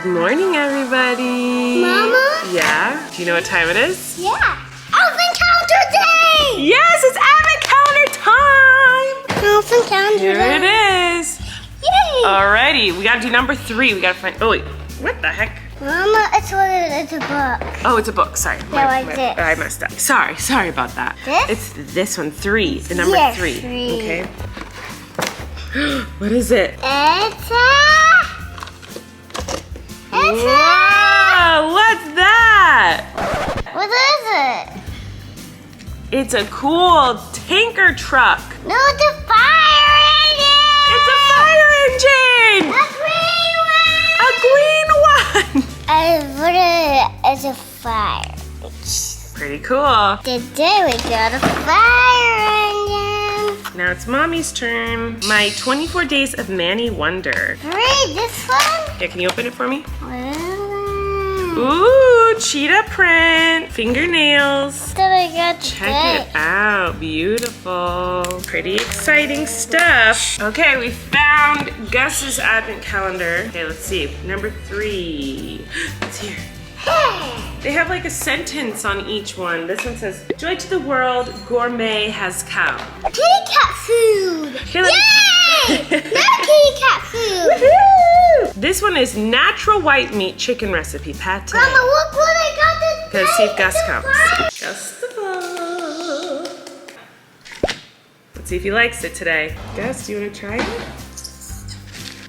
Good morning, everybody. Mama? Yeah? Do you know what time it is? Yeah. Advent calendar day! Yes, it's Advent calendar time! Advent calendar Here day. it is. Yay! Alrighty, we gotta do number 3. We gotta find, oh wait, what the heck? Mama, it's a book. Oh, it's a book, sorry. this. I messed up. Sorry about that. This? It's this one, 3, the number Yes, 3. 3. Okay. What is it? Wow, what's that? What is it? It's a cool tanker truck. No, it's a fire engine! It's a fire engine! A green one! A green one! I put it as a fire. Pretty cool. Today we got a fire engine. Now it's Mommy's turn. My 24 Days of Manny Wonder. Read this one. Yeah, can you open it for me? Wow. Ooh, cheetah print. Fingernails. Then I got Check it out. Beautiful. Pretty exciting stuff. Okay, we found Gus's advent calendar. Okay, let's see. Number 3. It's here. They have like a sentence on each one. This one says, "Joy to the world, gourmet has come." Kitty cat food. Here, let me- Yay! No kitty cat food. Woohoo! This one is natural white meat chicken recipe pate. Mama, look what I got this. Let's see if Gus It's a comes. fire. Gus the Bug. Let's see if he likes it today. Gus, do you want to try it?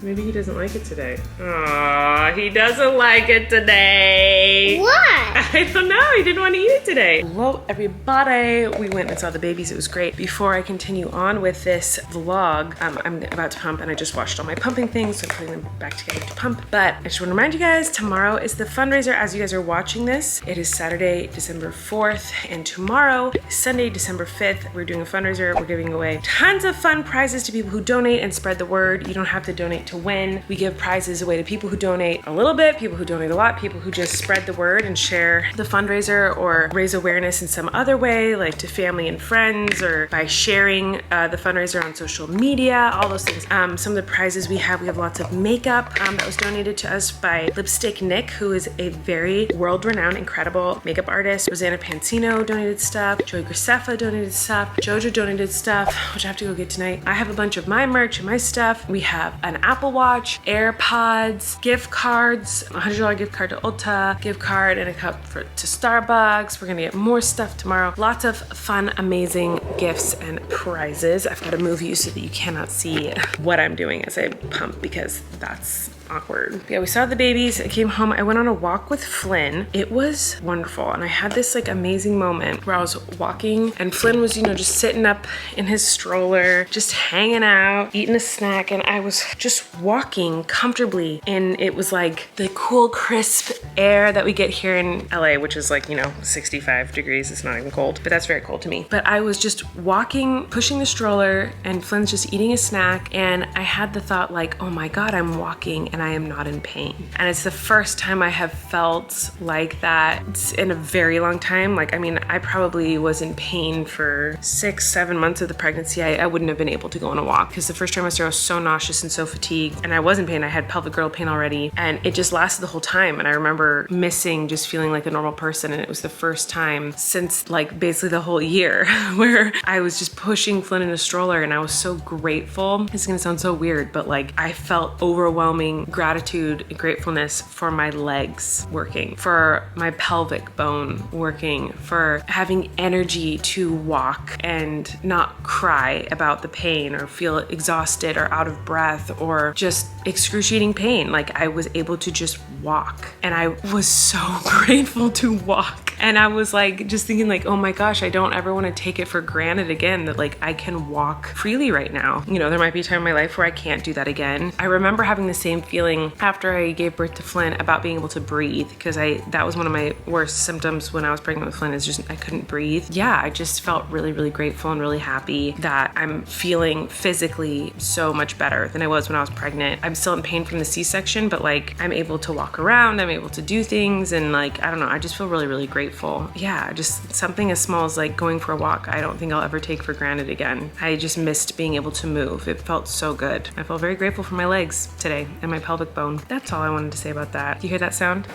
Maybe he doesn't like it today. Aw, he doesn't like it today. What? I don't know, he didn't want to eat it today. Hello everybody. We went and saw the babies, it was great. Before I continue on with this vlog, I'm about to pump and I just washed all my pumping things, so I'm putting them back together to pump. But I just want to remind you guys, tomorrow is the fundraiser as you guys are watching this. It is Saturday, December 4th, and tomorrow is Sunday, December 5th. We're doing a fundraiser. We're giving away tons of fun prizes to people who donate and spread the word. You don't have to donate to win. We give prizes away to people who donate a little bit, people who donate a lot, people who just spread the word and share the fundraiser or raise awareness in some other way, like to family and friends, or by sharing the fundraiser on social media, all those things. Some of the prizes we have lots of makeup that was donated to us by Lipstick Nick, who is a very world-renowned, incredible makeup artist. Rosanna Pansino donated stuff. Joy Graceffa donated stuff. Jojo donated stuff, which I have to go get tonight. I have a bunch of my merch and my stuff. We have an Apple Watch, AirPods, gift cards, a $100 gift card to Ulta, gift card and a cup to Starbucks. We're gonna get more stuff tomorrow. Lots of fun, amazing gifts and prizes. I've got to move you so that you cannot see what I'm doing as I pump because that's awkward. Yeah, we saw the babies. I came home. I went on a walk with Flynn. It was wonderful. And I had this like amazing moment where I was walking and Flynn was, you know, just sitting up in his stroller, just hanging out, eating a snack. And I was just walking comfortably. And it was like the cool, crisp air that we get here in LA, which is like, you know, 65 degrees. It's not even cold, but that's very cold to me. But I was just walking, pushing the stroller, and Flynn's just eating a snack. And I had the thought like, oh my God, I'm walking and I am not in pain. And it's the first time I have felt like that in a very long time. Like, I mean, I probably was in pain for 6-7 months of the pregnancy. I wouldn't have been able to go on a walk because the first trimester I was so nauseous and so fatigued, and I was in pain. I had pelvic girdle pain already, and it just lasted the whole time. And I remember missing just feeling like a normal person, and it was the first time since like basically the whole year where I was just pushing Flynn in a stroller, and I was so grateful. This is gonna sound so weird, but like I felt overwhelming gratitude and gratefulness for my legs working, for my pelvic bone working, for having energy to walk and not cry about the pain or feel exhausted or out of breath or just excruciating pain. Like I was able to just walk, and I was so grateful to walk. And I was like just thinking like, oh my gosh, I don't ever want to take it for granted again that like I can walk freely right now. You know, there might be a time in my life where I can't do that again. I remember having the same feeling after I gave birth to Flynn about being able to breathe, because that was one of my worst symptoms when I was pregnant with Flynn, is just I couldn't breathe. Yeah, I just felt really, really grateful and really happy that I'm feeling physically so much better than I was when I was pregnant. I'm still in pain from the C-section, but like I'm able to walk around, I'm able to do things, and like, I don't know, I just feel really, really grateful grateful. Yeah, just something as small as like going for a walk, I don't think I'll ever take for granted again. I just missed being able to move. It felt so good. I felt very grateful for my legs today and my pelvic bone. That's all I wanted to say about that. You hear that sound?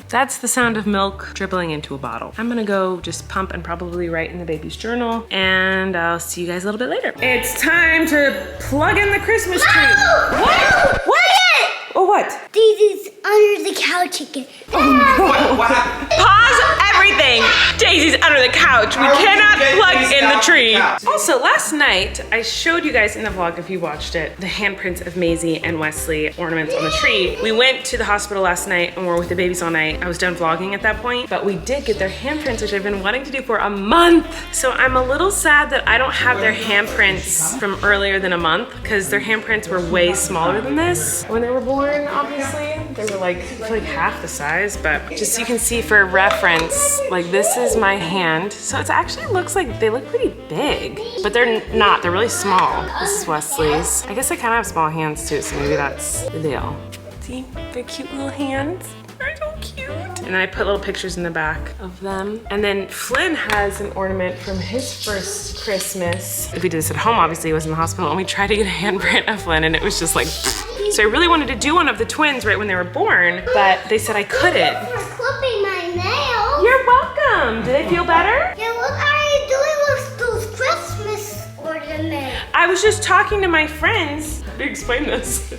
That's the sound of milk dribbling into a bottle. I'm gonna go just pump and probably write in the baby's journal, and I'll see you guys a little bit later. It's time to plug in the Christmas tree. No! What? What? Oh, what? Daisy's under the couch again. Oh no. What happened? Pause everything. Daisy's under the couch. We cannot plug in the tree. Also, last night, I showed you guys in the vlog, if you watched it, the handprints of Maisie and Wesley ornaments on the tree. We went to the hospital last night and were with the babies all night. I was done vlogging at that point, but we did get their handprints, which I've been wanting to do for a month. So I'm a little sad that I don't have their handprints from earlier than a month, because their handprints were way smaller than this when they were born. Obviously, they were like half the size, but just so you can see for reference, like this is my hand. So it actually looks like they look pretty big, but they're not, they're really small. This is Wesley's. I guess I kind of have small hands too, so maybe that's the deal. See, they're cute little hands. They're so cute. And then I put little pictures in the back of them. And then Flynn has an ornament from his first Christmas. We did this at home, obviously, he was in the hospital, and we tried to get a handprint of Flynn, and it was just like, so I really wanted to do one of the twins right when they were born, but they said I couldn't. You're clipping my nails. You're welcome. Do they feel better? Yeah, what are you doing with those Christmas ornaments? I was just talking to my friends. How do you explain this?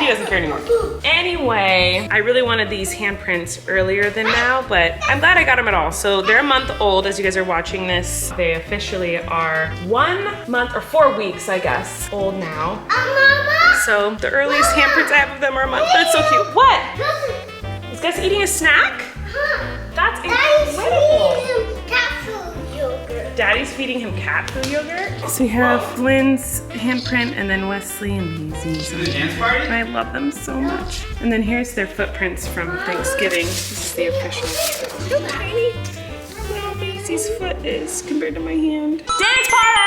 He doesn't care anymore. Anyway, I really wanted these handprints earlier than now, but I'm glad I got them at all. So they're a month old as you guys are watching this. They officially are 1 month or 4 weeks, I guess, old now. Mama? So the earliest handprints I have of them are a month. That's so cute. What? Is Gus eating a snack? That's incredible. Daddy's feeding him cat food yogurt. So we have Flynn's handprint and then Wesley and Maisie's. The dance party? I love them so much. And then here's their footprints from Thanksgiving. This is the official. Look how tiny little Maisie's foot is compared to my hand. Dance party!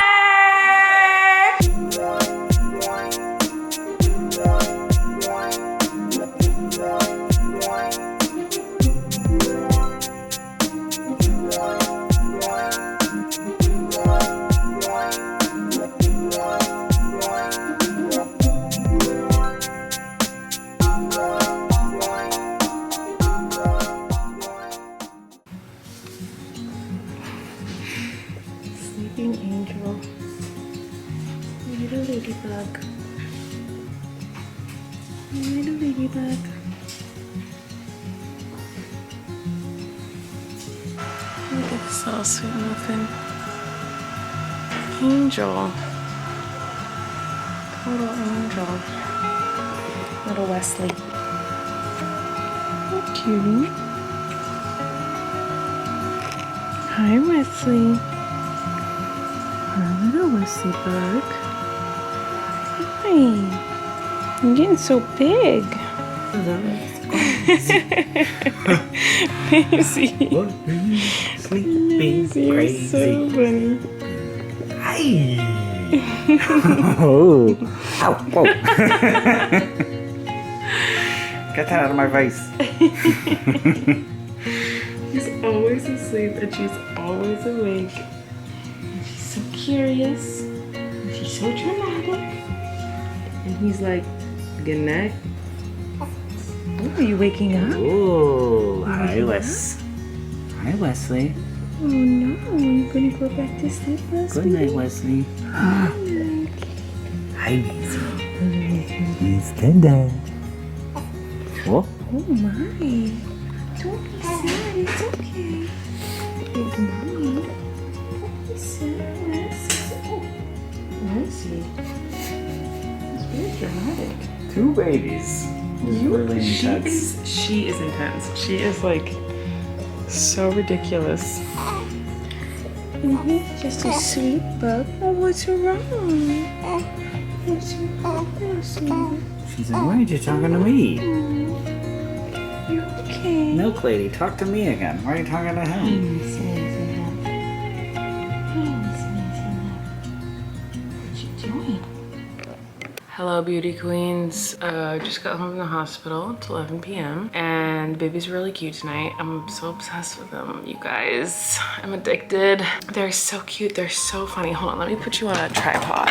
Angel, little ladybug, little ladybug. Look at this little sweet muffin. Angel, total angel. Little Wesley. How cute. Hi, Wesley. Hello, Wesley bug. Hi. You're getting so big. Maisie. Sleeping crazy. So funny. Hi. Oh. Ow. Whoa. Get that out of my face. He's always asleep and she's always awake. So curious, and she's so dramatic, and he's like, good night. Oh, are you waking up? Oh, hi, Wes. Hi, Wesley. Oh no, are you gonna go back to sleep, Wesley? Good night, Wesley. Hi, Maisie. It's Linda. Oh. Oh my, don't be sad, it's okay. Good night. Don't be sad. Wesley. It's very dramatic. Two babies. She is intense. She is like so ridiculous. Just a sweet bug. Oh, what's wrong? What's wrong? She's like, why aren't you talking to me? You're okay. Milk lady, talk to me again. Why are you talking to him? Hello, beauty queens. Just got home from the hospital. It's 11 p.m. and the baby's really cute tonight. I'm so obsessed with them, you guys. I'm addicted. They're so cute. They're so funny. Hold on, let me put you on a tripod.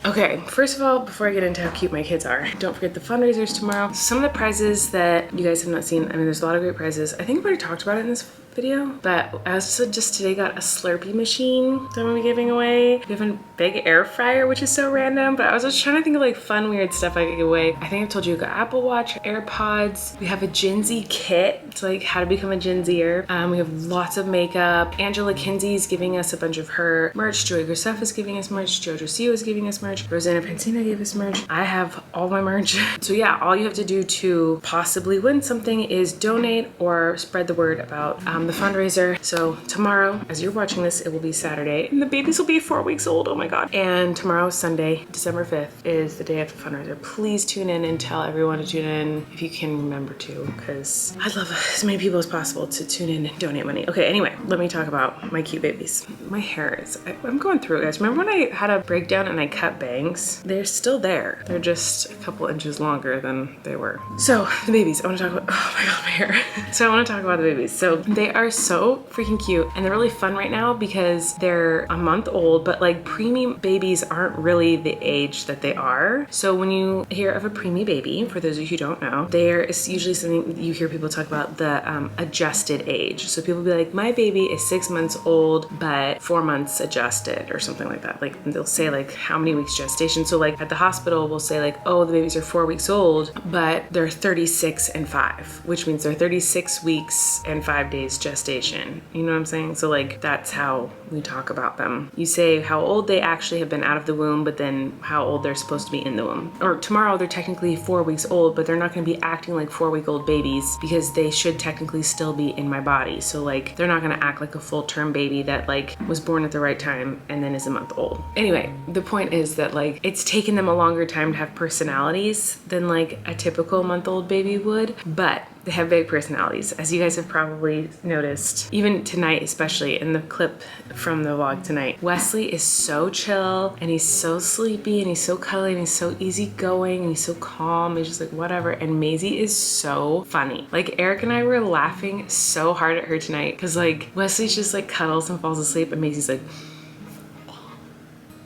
Okay, first of all, before I get into how cute my kids are, don't forget the fundraisers tomorrow. Some of the prizes that you guys have not seen, I mean, there's a lot of great prizes. I think I've already talked about it in this video, but I also just today got a Slurpee machine that I'm gonna be giving away. We have a big air fryer, which is so random, but I was just trying to think of like fun, weird stuff I could give away. I think I told you I got Apple Watch, AirPods. We have a Gen Z kit. It's like how to become a Gen Zer. We have lots of makeup. Angela Kinsey's giving us a bunch of her merch. Joey Graceffa is giving us merch. Jojo Sio is giving us merch. Rosanna Pansina gave us merch. I have all my merch. So yeah, all you have to do to possibly win something is donate or spread the word about the fundraiser. So tomorrow, as you're watching this, it will be Saturday and the babies will be 4 weeks old. Oh my God. And tomorrow, Sunday, December 5th is the day of the fundraiser. Please tune in and tell everyone to tune in if you can remember to, because I'd love as many people as possible to tune in and donate money. Okay, anyway, let me talk about my cute babies. My hair is, I'm going through it, guys. Remember when I had a breakdown and I cut bangs? They're still there. They're just a couple inches longer than they were. So the babies, I want to talk about, oh my God, my hair. So I want to talk about the babies. So they are so freaking cute and they're really fun right now because they're a month old, but like preemie babies aren't really the age that they are. So when you hear of a preemie baby, for those of you who don't know, there is usually something you hear people talk about, the adjusted age. So people be like, my baby is 6 months old, but 4 months adjusted or something like that. Like they'll say like how many weeks gestation. So like at the hospital, we'll say like, oh, the babies are 4 weeks old, but they're 36 and 5, which means they're 36 weeks and 5 days gestation. You know what I'm saying? So like, that's how we talk about them. You say how old they actually have been out of the womb, but then how old they're supposed to be in the womb. Or tomorrow they're technically 4 weeks old, but they're not gonna be acting like 4-week-old babies because they should technically still be in my body. So like, they're not gonna act like a full-term baby that like was born at the right time and then is a month old. Anyway, the point is that like, it's taken them a longer time to have personalities than like a typical month-old baby would, but they have big personalities, as you guys have probably noticed, even tonight, especially in the clip from the vlog tonight. Wesley is so chill and he's so sleepy and he's so cuddly and he's so easygoing and he's so calm. He's just like, whatever. And Maisie is so funny. Like Eric and I were laughing so hard at her tonight because like Wesley just like cuddles and falls asleep and Maisie's like,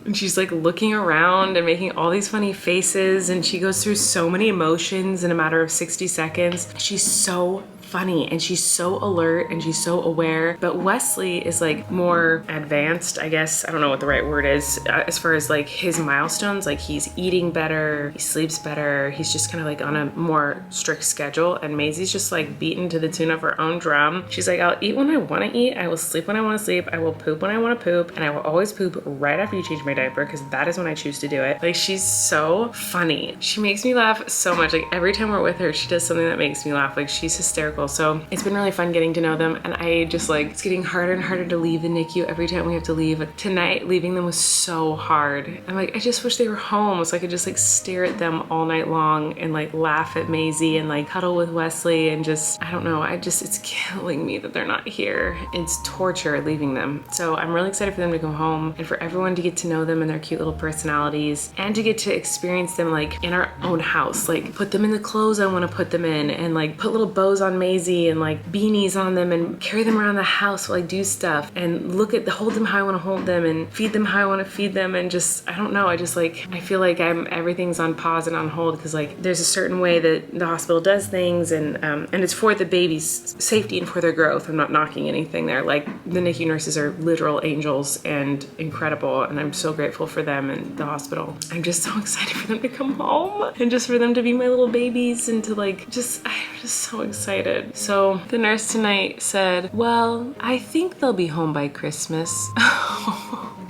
and she's like looking around and making all these funny faces and she goes through so many emotions in a matter of 60 seconds. She's so funny and she's so alert and she's so aware. But Wesley is like more advanced, I guess. I don't know what the right word is as far as like his milestones. Like he's eating better, he sleeps better, he's just kind of like on a more strict schedule. And Maisie's just like beaten to the tune of her own drum. She's like, I'll eat when I want to eat, I will sleep when I want to sleep, I will poop when I want to poop, and I will always poop right after you change my diaper because that is when I choose to do it. Like she's so funny. She makes me laugh so much. Like every time we're with her, she does something that makes me laugh. Like she's hysterical. So it's been really fun getting to know them, and I just like, it's getting harder and harder to leave the NICU every time we have to leave. Tonight, leaving them was so hard. I'm like, I just wish they were home so I could just like stare at them all night long and like laugh at Maisie and like cuddle with Wesley and just, I don't know, it's killing me that they're not here. It's torture leaving them. So I'm really excited for them to go home and for everyone to get to know them and their cute little personalities and to get to experience them like in our own house, like put them in the clothes I want to put them in and like put little bows on Maisie and like beanies on them and carry them around the house while I do stuff and hold them how I want to hold them and feed them how I want to feed them. And just, I don't know, I just like, I feel like everything's on pause and on hold because like there's a certain way that the hospital does things and it's for the baby's safety and for their growth. I'm not knocking anything there. Like the NICU nurses are literal angels and incredible, and I'm so grateful for them and the hospital. I'm just so excited for them to come home and just for them to be my little babies and to like, I'm just so excited. So the nurse tonight said, well, I think they'll be home by Christmas.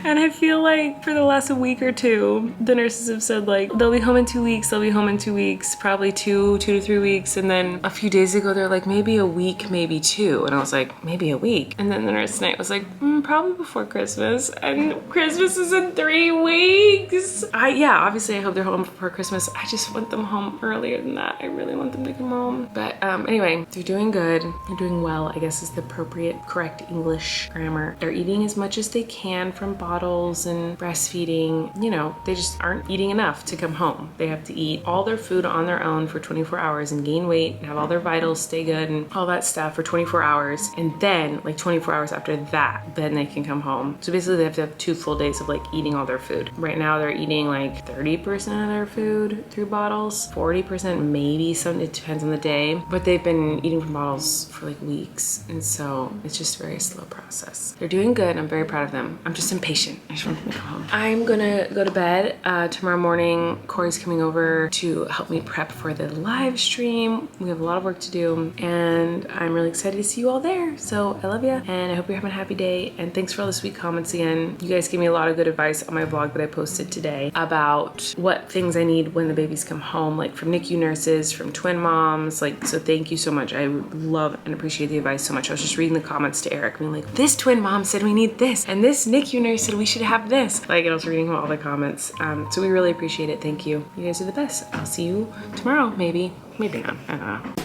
And I feel like for the last week or two, the nurses have said like, they'll be home in 2 weeks, they'll be home in 2 weeks, probably 2 to 3 weeks. And then a few days ago, they're like, maybe a week, maybe 2. And I was like, maybe a week. And then the nurse tonight was like, probably before Christmas. And Christmas is in 3 weeks. Yeah, obviously I hope they're home before Christmas. I just want them home earlier than that. I really want them to come home. But anyway, they're doing good. They're doing well, I guess is the appropriate, correct English grammar. They're eating as much as they can from bottle bottles and breastfeeding, you know, they just aren't eating enough to come home. They have to eat all their food on their own for 24 hours and gain weight and have all their vitals stay good and all that stuff for 24 hours. And then like 24 hours after that, then they can come home. So basically they have to have 2 full days of like eating all their food. Right now they're eating like 30% of their food through bottles, 40% maybe, some, it depends on the day, but they've been eating from bottles for like weeks. And so it's just a very slow process. They're doing good. I'm very proud of them. I'm just impatient. I just want them to go home. I'm gonna go to bed. Tomorrow morning, Kory's coming over to help me prep for the live stream. We have a lot of work to do and I'm really excited to see you all there. So I love you and I hope you're having a happy day. And thanks for all the sweet comments again. You guys gave me a lot of good advice on my vlog that I posted today about what things I need when the babies come home, like from NICU nurses, from twin moms, like, so thank you so much. I love and appreciate the advice so much. I was just reading the comments to Eric being like, this twin mom said we need this and this NICU nurse said we should have this. Like, and I was reading all the comments. So we really appreciate it. Thank you. You guys are the best. I'll see you tomorrow, maybe not. I don't know.